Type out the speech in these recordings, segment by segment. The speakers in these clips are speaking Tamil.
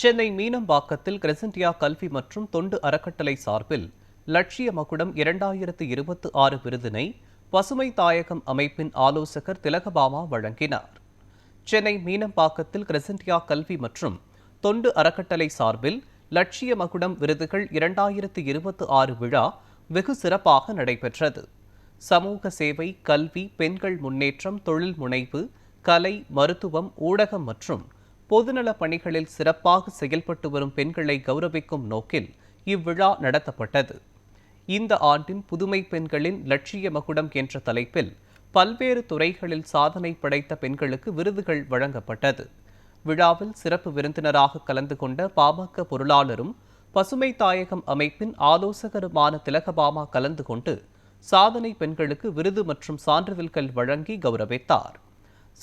சென்னை மீனம்பாக்கத்தில் கிரெசென்டியா கல்வி மற்றும் தொண்டு அறக்கட்டளை சார்பில் லட்சிய மகுடம் 2026 விருதினை பசுமை தாயகம் அமைப்பின் ஆலோசகர் திலகபாமா வழங்கினார். சென்னை மீனம்பாக்கத்தில் கிரெசென்டியா கல்வி மற்றும் தொண்டு அறக்கட்டளை சார்பில் லட்சிய மகுடம் விருதுகள் 2026 விழா வெகு சிறப்பாக நடைபெற்றது. சமூக சேவை, கல்வி, பெண்கள் முன்னேற்றம், தொழில் முனைவு, கலை, மருத்துவம், ஊடகம் மற்றும் பொதுநல பணிகளில் சிறப்பாக செயல்பட்டு வரும் பெண்களை கௌரவிக்கும் நோக்கில் இவ்விழா நடத்தப்பட்டது. இந்த ஆண்டின் புதுமை பெண்களின் லட்சிய மகுடம் என்ற தலைப்பில் பல்வேறு துறைகளில் சாதனை படைத்த பெண்களுக்கு விருதுகள் வழங்கப்பட்டது. விழாவில் சிறப்பு விருந்தினராக கலந்து கொண்ட பாமக பொருளாளரும் பசுமை தாயகம் அமைப்பின் ஆலோசகருமான திலகபாமா கலந்து கொண்டு சாதனை பெண்களுக்கு விருது மற்றும் சான்றிதழ்கள் வழங்கி கௌரவித்தார்.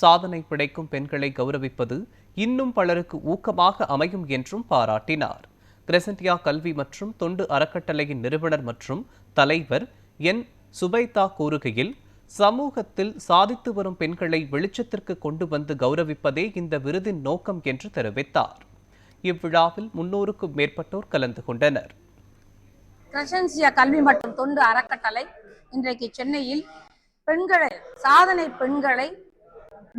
சாதனை படைக்கும் பெண்களை கௌரவிப்பது இன்னும் பலருக்கு ஊக்கமாக அமையும் என்றும் பாராட்டினார். கிரெசென்டியா கல்வி மற்றும் தொண்டு அறக்கட்டளையின் நிறுவனர் மற்றும் தலைவர் என். சுபைதா கூறுகையில், சமூகத்தில் சாதித்து வரும் பெண்களை வெளிச்சத்திற்கு கொண்டு வந்து கௌரவிப்பதே இந்த விருதின் நோக்கம் என்று தெரிவித்தார். இவ்விழாவில் 300க்கும் மேற்பட்டோர் கலந்து கொண்டனர். கிரெசென்டியா கல்வி மற்றும் தொண்டு அறக்கட்டளை இன்றைக்கு சென்னையில் சாதனை பெண்களை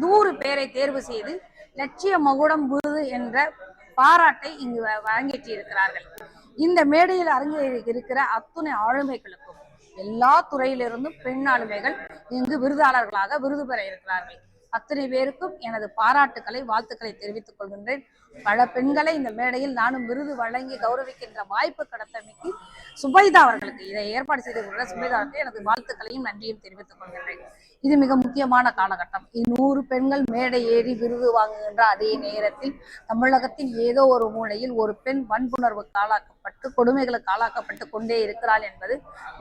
100 பேரை தேர்வு செய்து லட்சிய மகுடம் விருது என்ற பாராட்டை இங்கு வழங்கியிருக்கிறார்கள். இந்த மேடையில் அரங்கேறியிருக்கிற அத்துணை ஆளுமைகளுக்கும் எல்லா துறையிலிருந்தும் பெண் ஆளுமைகள் இங்கு விருதாளர்களாக விருது பெற இருக்கிறார்கள். அத்தனை பேருக்கும் எனது பாராட்டுக்களை, வாழ்த்துக்களை தெரிவித்துக் கொள்கின்றேன். பல பெண்களை இந்த மேடையில் நானும் விருது வழங்கி கௌரவிக்கின்ற வாய்ப்பு கிடைத்தமைக்கு சுபைதா அவர்களுக்கு, இதை ஏற்பாடு செய்திருக்கிற சுபைதாவுக்கு எனது வாழ்த்துக்களையும் நன்றியும் தெரிவித்துக் கொள்கின்றேன். இது மிக முக்கியமான காலகட்டம். 100 பெண்கள் மேடை ஏறி விருது வாங்குகின்ற அதே நேரத்தில் தமிழகத்தின் ஏதோ ஒரு மூலையில் ஒரு பெண் வன்புணர்வுக்கு ஆளாக்கப்பட்டு, கொடுமைகளுக்கு ஆளாக்கப்பட்டு கொண்டே இருக்கிறாள் என்பது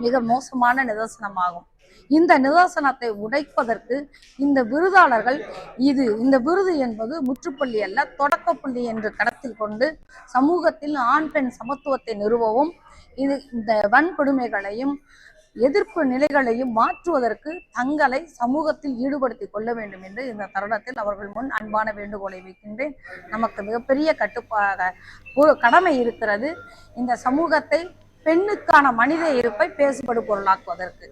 மிக மோசமான நிதர்சனமாகும். இந்த நிதர்சனத்தை உடைப்பதற்கு இந்த விருதாளர்கள் இந்த விருது என்பது முற்றுப்புள்ளி அல்ல, தொடக்கப்புள்ளி என்று கருத்தில் கொண்டு சமூகத்தில் ஆண் பெண் சமத்துவத்தை நிறுவவும், இந்த வன்கொடுமைகளையும் எதிர்ப்பு நிலைகளையும் மாற்றுவதற்கு தங்களை சமூகத்தில் ஈடுபடுத்திக் கொள்ள வேண்டும் என்று இந்த தருணத்தில் அவர்கள் முன் அன்பான வேண்டுகோளை வைக்கின்றேன். நமக்கு மிகப்பெரிய கடமை இருக்கிறது, இந்த சமூகத்தை பெண்ணுக்கான மனித இருப்பை பேசுபடு பொருளாக்குவதற்கு.